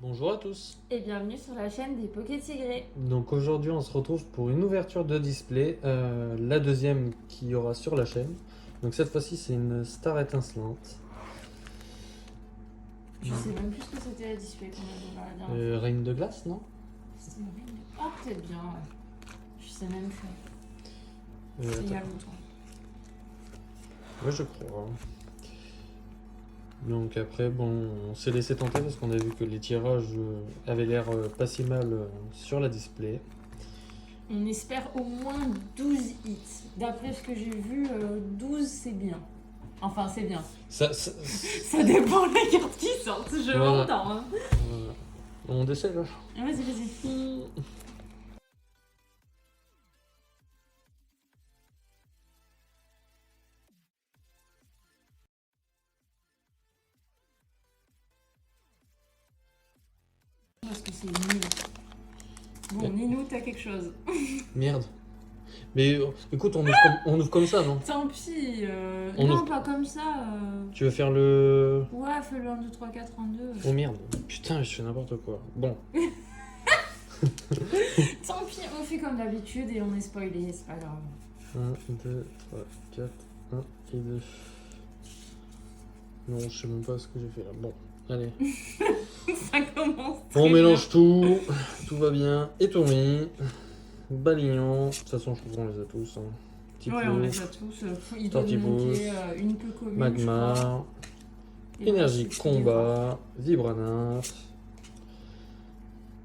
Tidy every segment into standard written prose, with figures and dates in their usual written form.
Bonjour à tous. Et bienvenue sur la chaîne des Poké Tigrés. Donc aujourd'hui on se retrouve pour une ouverture de display, la deuxième qu'il y aura sur la chaîne. Donc cette fois-ci c'est une star étincelante. Je sais même plus ce que c'était la display qu'on a ouvert la dernière fois. Reine de glace, non? C'était une reine de... Ah, peut-être bien. Je sais même plus. C'est il y a Attends. longtemps. Ouais, je crois. Donc après, bon, on s'est laissé tenter parce qu'on a vu que les tirages avaient l'air pas si mal sur la display. On espère au moins 12 hits. D'après ce que j'ai vu, 12 c'est bien. Enfin, c'est bien. Ça, Ça dépend des cartes qui sortent, je Voilà. m'entends. Hein. On décèle là. Vas-y, vas-y. Parce que c'est nul. Bon, Ninou, t'as quelque chose. Merde. Mais écoute, on ouvre comme ça, non? Tant pis. On Non, ouvre- pas comme ça. Tu veux faire le... Ouais, fais-le 1, 2, 3, 4, 1, 2. Oh merde, putain, je fais n'importe quoi. Bon, Tant pis, on fait comme d'habitude et on est spoilé, c'est pas grave. 1, 2, 3, 4, 1 et 2. Non, je sais même pas ce que j'ai fait là. Bon, allez. Ça commence. On mélange tout, tout va bien. Et tourné. Balignon. De toute façon, je trouve qu'on les a tous. Hein. Petit Ouais, peu. on les a tous. Il doit Tortipousse, nous manquer une peu commune. Je crois. Magma. Et Énergie voilà, c'est combat. Vibranat.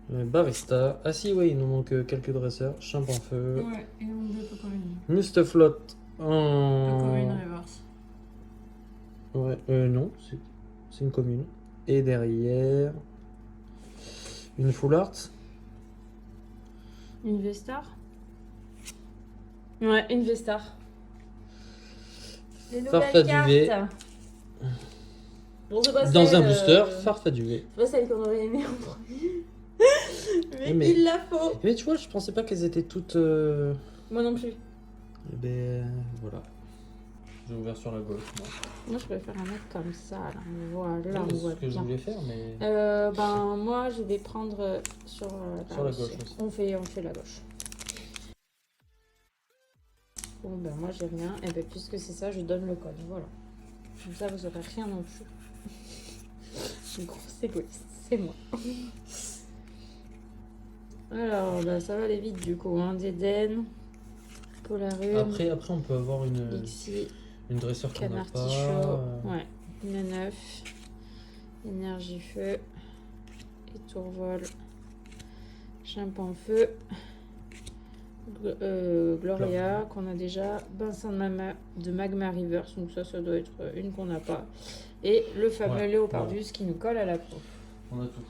Barista. Ah si, ouais, il nous manque quelques dresseurs. Chimp en des feu. fois. Ouais, il nous manque 2 peu communes. Mustaflot Peu commune en... reverse. Ouais, non, c'est une commune. Et derrière, une full art. Une Vestar. Ouais, une Vestar. Les Farfaduvet. Bon, c'est pas Dans celle, un booster, Farfaduvet. C'est pas celle qu'on aurait aimé en premier. Mais- il la faut. Mais tu vois, je pensais pas qu'elles étaient toutes... Moi non plus. Eh ben, voilà. J'ai ouvert sur la gauche, moi. Moi, je préfère un mettre comme ça. Là. Voilà, on c'est voit ce que je bien. voulais faire, mais... Ben, moi, je vais prendre sur Sur la gauche aussi. On fait la gauche. Bon, ben, moi, j'ai rien. Et ben, puisque c'est ça, je donne le code. Voilà. Comme ça, vous aurez rien non plus. Je suis une grosse égoïste. C'est moi. Alors, ben, ça va aller vite, du coup. Hein. D'Eden, Polarum, Après, on peut avoir une Lixi, dresseur qu'on n'a Canard pas. Tichot. Ouais. Une 9. Énergie feu. Étourvol. Chimp en feu. Gloria qu'on a déjà. Vincent de Magma Reverse. Donc ça doit être une qu'on n'a pas. Et le fameux Ouais, Léopardus qui nous colle à la peau. On a tout.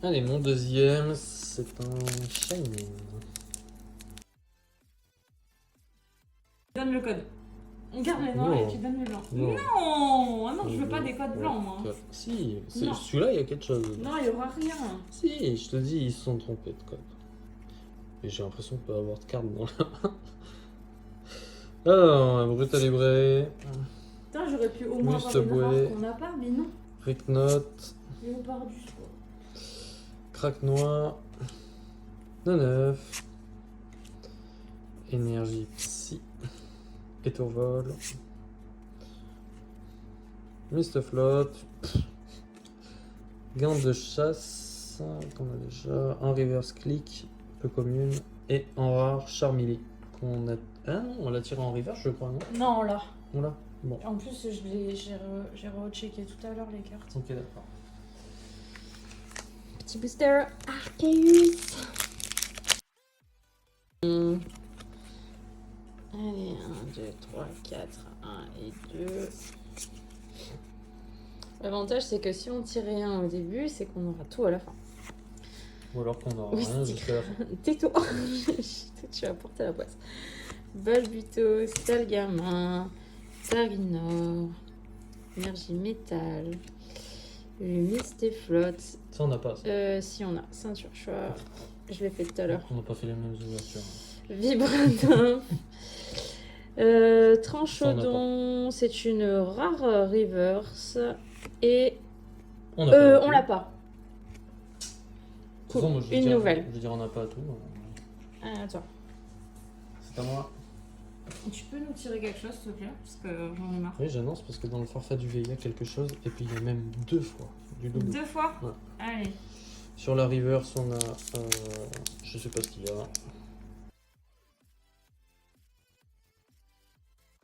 Allez, mon deuxième, c'est un Shining. Donne le code. On garde les noirs Non. et tu donnes le blanc. Non. Non, ah non, je veux pas des codes Ouais, blancs, moi. ouais. Si, Non. celui-là, il y a quelque chose. Non, il y aura rien. Si, je te dis, ils se sont trompés de code. Et j'ai l'impression de pas avoir de carte dans la main. Alors, Brutalibré, Putain, j'aurais pu au moins avoir une Mustaboué. rare qu'on n'a pas, mais non. Ricknote, Léopardus, quoi. Crack Noir, 9, Énergie Psy, Étourvol, Mistaflot, Gant de chasse, qu'on a déjà, en reverse click, peu commune, et en rare Charmilly, qu'on a... Ah non, on l'a tiré en reverse je crois, non? Non, là. On l'a? Bon, En plus, j'ai rechecké tout à l'heure les cartes. ok d'accord. Petit booster Arceus. Allez, 1, 2, 3, 4, 1 et 2. L'avantage, c'est que si on tire rien au début, c'est qu'on aura tout à la fin. Ou alors qu'on aura Oui, rien c'est jusqu'à la fin. Tais-toi. Tu vas porter la boîte. Balbuto, Salgamin, Savinor, Énergie Métal, le Mistéflotte. Ça on n'a pas ça. Si on a ceinture choix, Ah. je l'ai fait tout à l'heure. On n'a pas fait les mêmes ouvertures. Vibratin, Vibranum, Énergie Métal, le Mistéflotte, Ceinture choix, je l'ai fait tout à l'heure. Ceinture choix, je l'ai fait tout à l'heure. Vibratin, Vibranum, Énergie Métal, Tranchodon, c'est une rare reverse. Et On n'a pas. on l'a pas. De toute façon, moi, je veux Une dire, nouvelle. Je veux dire, on n'a pas tout. Attends. C'est à moi. Tu peux nous tirer quelque chose, s'il te plaît? Parce que j'en ai marre. Oui, j'annonce parce que dans le forfait du V, il y a quelque chose. Et puis il y a même 2 fois du double. 2 fois? Ouais. Allez. Sur la reverse, on a. Je sais pas ce qu'il y a.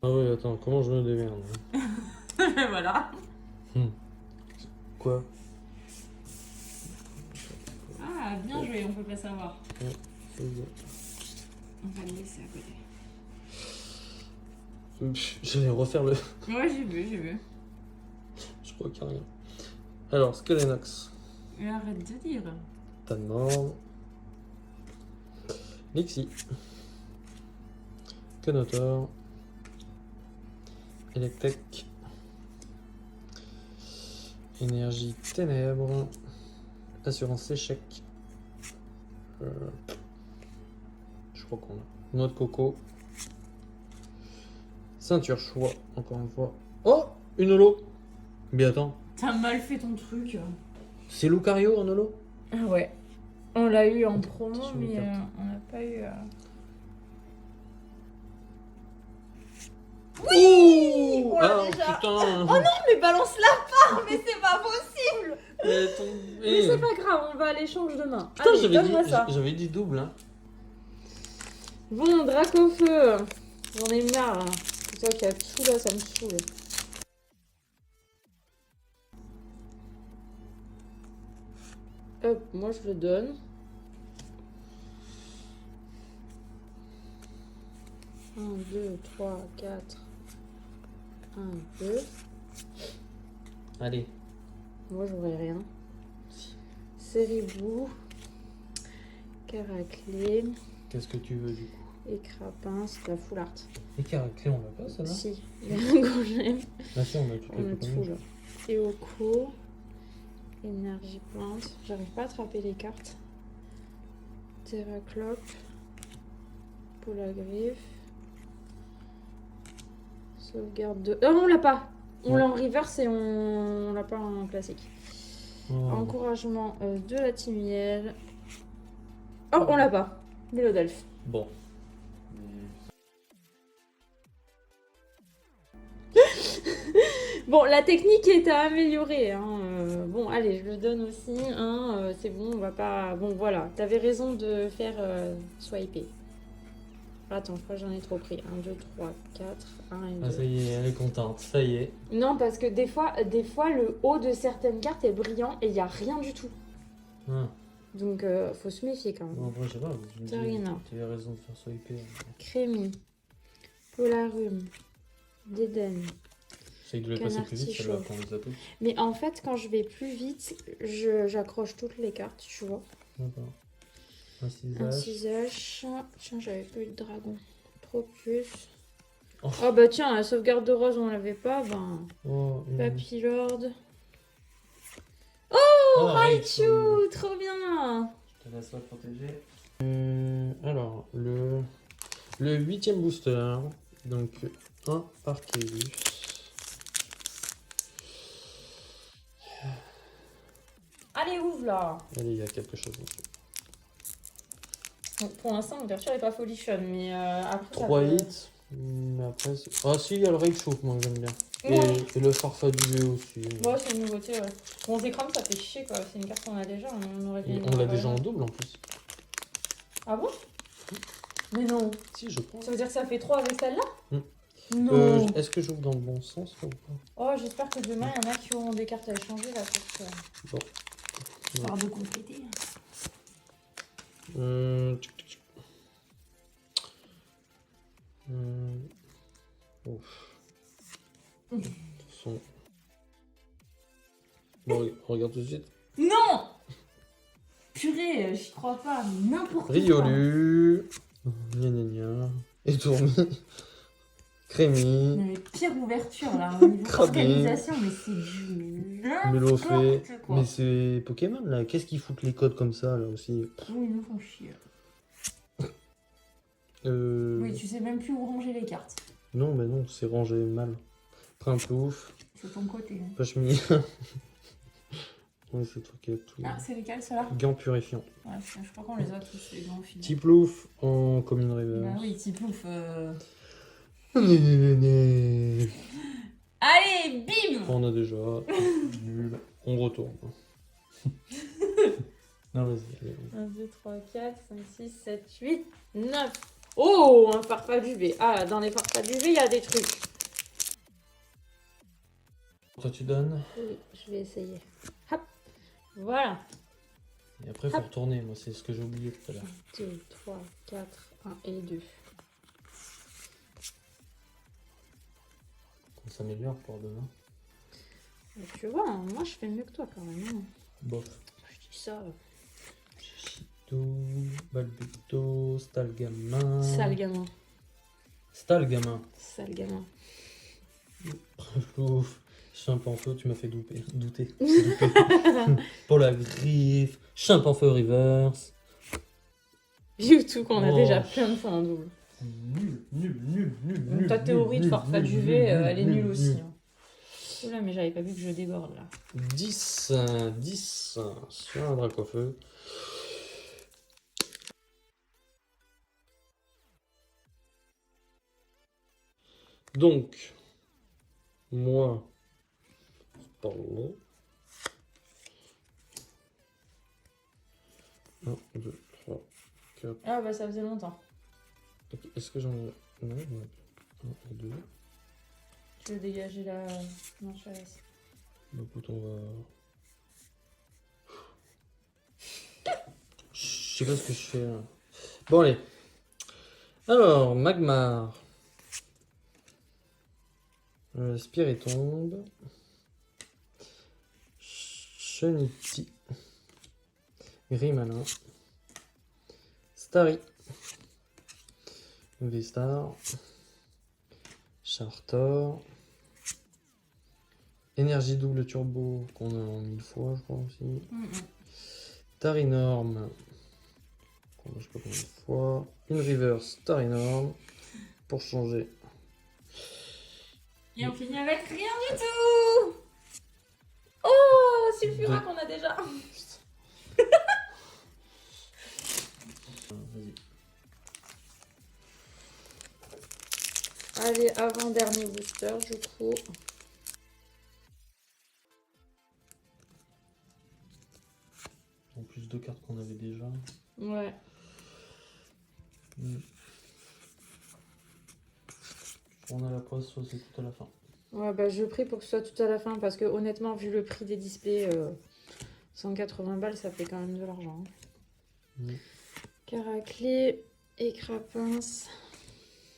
Ah oui, attends, comment je me démerde Voilà. Quoi? Ah, bien joué, on peut pas savoir. C'est bien. On va le laisser à côté. Je vais refaire le. Ouais, j'ai vu. Je crois qu'il n'y a rien. Alors, Skelenox. Mais arrête de dire. Tanmor. Lixi. Kenotor. Electek. Énergie ténèbres. Assurance échec. Je crois qu'on a. Noix de coco. Ceinture choix, encore une fois. Oh, une holo. Mais attends, T'as mal fait ton truc. c'est Lucario en holo? Ah ouais. On l'a eu en promo, Attention, mais les cartes. on n'a pas eu. Oui, on l'a ah, déjà. putain. Oh non, mais balance-la pas. Mais c'est pas possible. Mais ton- Mais c'est pas grave, on va à l'échange demain. Putain, Allez, donne-moi ça. j'avais dit double. Hein. Bon, Dracofeu. J'en ai marre. Hein. C'est toi qui as tout là, ça me saoule. Hop, moi je le donne. Un, 2, 3, 4. 1, 2. Allez. Moi j'aurais rien. Seribou. Caraclé. Qu'est-ce que tu veux du coup? Et Crapin, c'est la full art. Et Caraclé, on l'a pas ça là? Si, il y a un golem. Ah si, on a toutes On les a tout Pokémon. là. Eoko. Énergie plante. J'arrive pas à attraper les cartes. Terraclope. Polagriffe. Sauvegarde de. Oh, on l'a pas! On Ouais. l'a en reverse et on l'a pas en classique. Oh. Encouragement de la Timiel. Oh, on l'a pas. Mélodelphe. Bon. Bon, la technique est à améliorer. Hein. Bon, allez, je le donne aussi. Hein. C'est bon, on va pas. Bon, voilà. T'avais raison de faire swiper. Attends, je crois que j'en ai trop pris. 1, 2, 3, 4. 1 et 2. Ah ça y est, elle est contente, ça y est. Non, parce que des fois, le haut de certaines cartes est brillant et il n'y a rien du tout. Ah. Donc, faut se méfier quand même. Bon, après, je sais pas, je me dis, Terrina. tu avais raison de faire swiper. Crémy. Polarum. Dédène. C'est que je vais passer plus vite, celle-là, Canard qu'on les a toutes. Mais en fait, quand je vais plus vite, j'accroche toutes les cartes, tu vois. D'accord. Un Un 6H. 6H. Tiens, j'avais pas eu de dragon. Propus. Oh. Oh bah tiens, la sauvegarde de rose, on l'avait pas. Ben, Oh, une... Papillord. Oh, Raichu, trop bien. Je te laisse la protéger. Alors, le 8ème booster. Donc, un Arceus. Allez, ouvre là. Allez, il y a quelque chose dessus. Donc, pour l'instant, l'ouverture est pas folichonne, mais après. 3 ça peut- hits. Mais après, ah si, il y a le Raichu que moi j'aime bien. Ouais. Et le Farfa du V aussi. Ouais, c'est une nouveauté, ouais. Bon, Zekrom, ça fait chier quoi. C'est une carte qu'on a déjà. On aurait dû. Et on l'a déjà en double en plus. Ah bon? Mais non. Si, je pense. Ça veut dire que ça fait 3 avec celle-là? Hmm. Non. Est-ce que j'ouvre dans le bon sens ou pas? Oh, j'espère que demain, il y en a qui auront des cartes à échanger là. Bon. Histoire de compléter. Tchic, tchic, tchic. Ouf. De toute façon. Bon, regarde tout de suite. Non! Purée, j'y crois pas, mais n'importe quoi. Riolu. Gna gna gna. Étourmi. Crémy. Mais pire ouverture là, au niveau Crabé. organisation, mais c'est du Mélofée. n'importe quoi. Mais c'est Pokémon là. Qu'est-ce qu'ils foutent les codes comme ça là aussi? Oui, ils nous font chier. Euh... Oui, tu sais même plus où ranger les cartes. Non, mais non, c'est rangé mal. Printemps, C'est ton côté. Hein. Pashmi. Oui, c'est toi qui as tout. Ah, c'est lesquels ceux-là? Gants purifiants. Ouais, je crois qu'on les a tous, les gants filés. Tiplouf en commune reverse. Bah oui, Tiplouf. Allez, Allez, bim! on a déjà. Nul. On retourne. Non, vas-y. Allez. 1, 2, 3, 4, 5, 6, 7, 8, 9. Oh, un farfalle UV. Ah, dans les farfalles UV, il y a des trucs. Toi, tu donnes. Oui, je vais essayer. Hop, voilà. Et après, il faut retourner. Moi, c'est ce que j'ai oublié tout à l'heure. 2, 3, 4, 1 et 2. On s'améliore pour demain. Tu vois, hein, moi je fais mieux que toi quand même. Hein. Bof. Je dis ça. Shishito, Balbecto, Stalgamin. Sale gamin. Stalgamin. Sale gamin. Ouf. Chimpanfeu, tu m'as fait douter. Pour la griffe. Chimpanfeu reverse. YouTube qu'on a Oh. déjà plein de fois en double. Nul. Ta théorie de farfalle UV, elle est nulle aussi. Hein. Oula, mais j'avais pas vu que je déborde là. 10 sur un dracofeu. Donc, moi, par là. 1, 2, 3, 4. Ah bah ça faisait longtemps. Est-ce que j'en ai. Non, j'en ai plus. 1 et 2. Tu veux dégager la. Non, je laisse. Bah écoute, on va. Je sais pas ce que je fais là. Bon, allez. Alors, Magmar. Spiritombe. Cheniti. Grimalin. Starry. Vestar. Chartor. Énergie double turbo qu'on a en 1000 fois, je crois aussi. Tarinorm. Qu'on a je sais pas combien de fois. Une reverse Tarinorm. Pour changer. Et on finit avec rien du tout. Oh, Sulfura qu'on a déjà. Vas-y. Allez, avant-dernier booster du coup. En plus de cartes qu'on avait déjà. Ouais. On a la pause, soit c'est tout à la fin. Ouais, bah je prie pour que ce soit tout à la fin parce que honnêtement, vu le prix des displays, 180 balles, ça fait quand même de l'argent. Hein. Caraclé, Écrapince,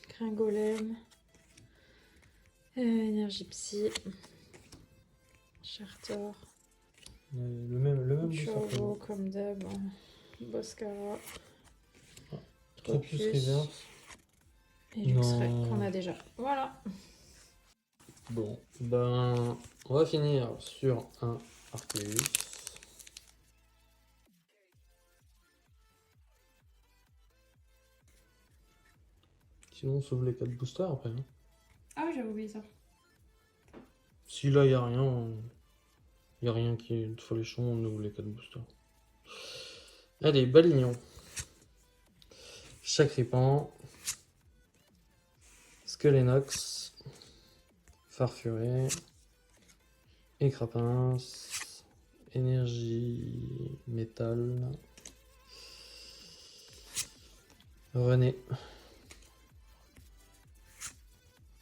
Gringolem, Énergie Psy, Chartor, Le même Chavo comme d'hab, Boscara, Tropius Tropius. reverse. Et Luxray Non. qu'on a déjà. Voilà. Bon, ben, on va finir sur un Arceus. Sinon, on sauve les 4 boosters après. Hein. Ah oui, j'avais oublié ça. Si là, il n'y a rien, il a rien qui est de folichon, on ouvre les 4 boosters. Allez, Balignon. Chakripan. Skelenox. Farfuré. Écrapince. Énergie. Métal. René.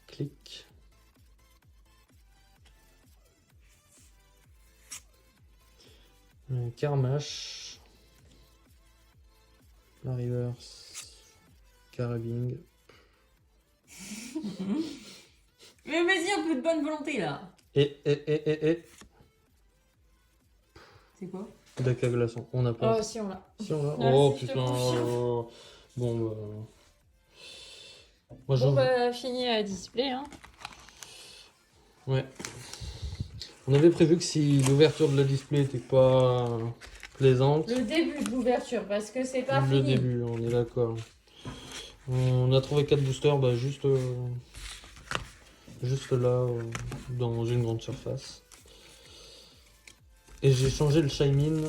Clic. Karmash. La reverse. Carabing. Mais vas-y, un peu de bonne volonté là. Et. C'est quoi? Bac à glaçon. On n'a pas. Oh, si on l'a. Si on l'a. Ah, Oh si, je te putain. confirme. Bon bah. Moi Bon, bah, fini à display. Hein. Ouais. On avait prévu que si l'ouverture de la display était pas plaisante. Le début de l'ouverture, parce que c'est pas Le fini. début, on est d'accord. On a trouvé 4 boosters, bah juste juste là, dans une grande surface. Et j'ai changé le Shaymin.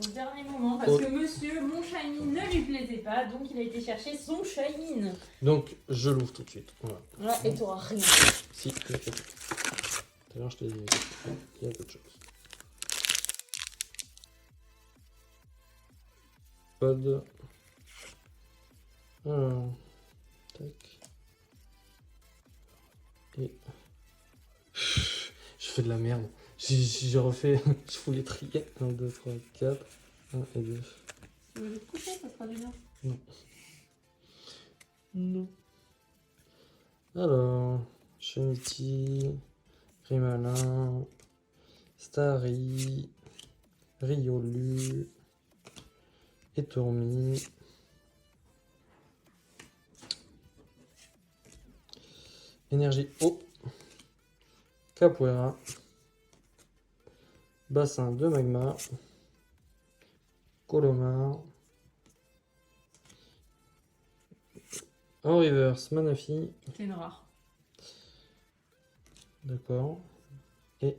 Au dernier moment, parce que monsieur, mon Shaymin ne lui plaisait pas, donc il a été chercher son Shaymin. Donc je l'ouvre tout de suite. Voilà. Là, et t'auras rien. Si, il y a quelque chose. Tout à l'heure je t'ai dit, il y a quelque chose. Code. Alors, tac. Et je fais de la merde. J'ai refait, je voulais trier 1, 2, 3, 4, 1 et 2. Tu veux le couper, ça sera déjà. Non. Non. Alors, Shunity, Grimalin, Starry, Riolu, Etormi, Énergie eau, Capoeira, Bassin de magma, Colomar, en reverse Manafi, C'est une rare. d'accord, et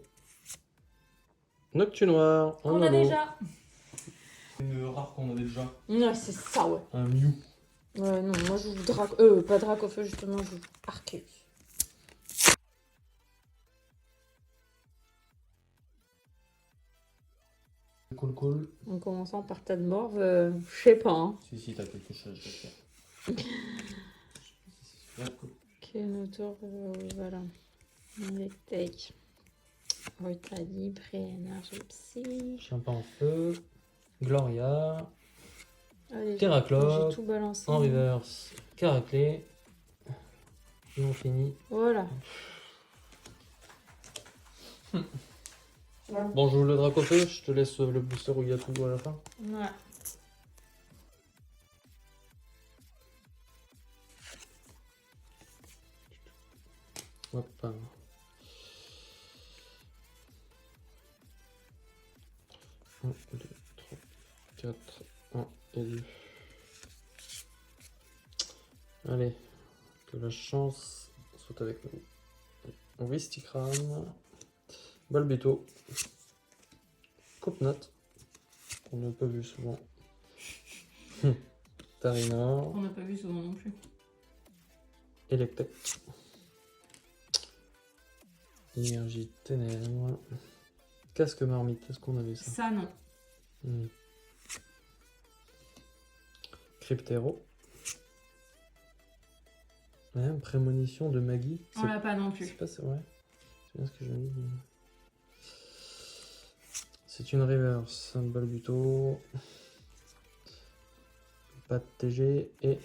Noctu Noir en On a holo. déjà. Une rare qu'on avait déjà. Ouais, c'est ça, ouais. Un Mew. Ouais, non, moi je joue pas Dracofeu, justement, je joue Arceus. Cool. En commençant par tas de morve, je sais pas, hein. Si, t'as quelque chose, je vais faire. Ok, autour, voilà. Avec Tech. Rota libre et énergie psy. Chien en feu. Gloria. Allez, Terraclope. j'ai tout balancé. En reverse. Caraclé. Et on finit. Voilà. Bon, je joue le Dracofeu, je te laisse le booster où il y a tout à la fin. Ouais. Hop. 1, 2, 3, 4, 1 et 2. Allez, que la chance soit avec nous. Ristikram, Balbeto, Copnat, qu'on n'a pas vu souvent. Tarinor, On n'a pas vu souvent non plus. Electek, Énergie Ténèbres, Casque Marmite, est-ce qu'on avait ça? Ça, non. Cryptero. Prémonition de Maggie. On l'a pas non plus. C'est pas c'est vrai. C'est bien ce que je dis. C'est une reverse. Un Balbuto. Pas de TG et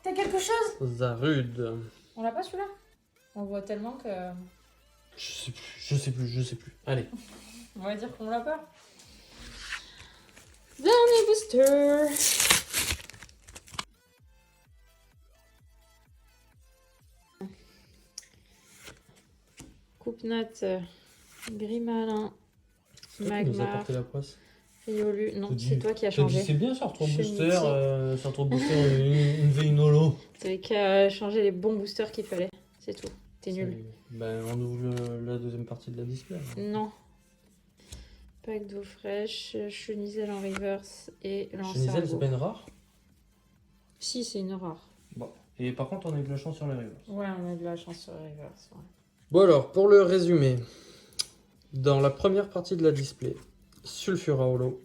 T'as quelque chose? Zarude. On l'a pas celui-là? On le voit tellement que... Je sais plus. Allez. On va dire qu'on l'a pas. Dernier booster. Coupe-note, Grimalin, Nous a Magmar, apporté la poisse. Riolu. Non, T'as dit- c'est toi qui as T'as dit, changé. c'est bien ça, retrouve Chenity. booster. Ça retrouve booster une veille nolo. T'avais qu'à changer les bons boosters qu'il fallait. C'est tout. T'es nul. Ben, on ouvre la deuxième partie de la display. Non. Pack d'eau fraîche, Chenizel en reverse et Chenizel, c'est Lancergo. pas une rare? Si, c'est une rare. Bon. Et par contre, on a eu de la chance sur les reverse. Ouais, on a de la chance sur reverse. Ouais. Bon alors, pour le résumé, dans la première partie de la display, Sulfura Holo,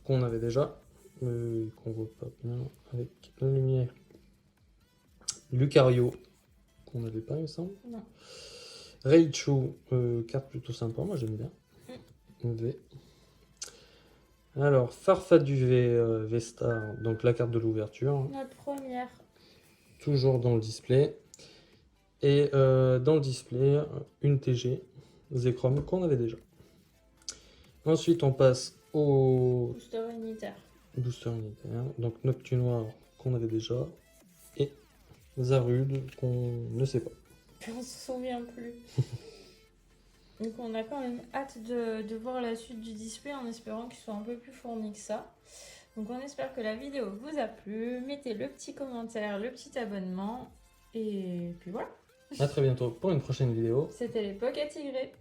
qu'on avait déjà, qu'on voit pas bien avec la lumière, Lucario, qu'on n'avait pas, il me semble. Non. Raichu, carte plutôt sympa, moi j'aime bien. V. Alors, Farfaduvet Vesta, donc la carte de l'ouverture, La première. toujours dans le display. Et dans le display, une TG, Zekrom, qu'on avait déjà. Ensuite, on passe au Booster unitaire. booster unitaire, donc Noctu Noir, qu'on avait déjà, et Zarude, qu'on ne sait pas. On se souvient plus. Donc on a quand même hâte de voir la suite du display en espérant qu'il soit un peu plus fourni que ça. Donc on espère que la vidéo vous a plu. Mettez le petit commentaire, le petit abonnement. Et puis voilà. À très bientôt pour une prochaine vidéo. C'était l'époque à tigrer.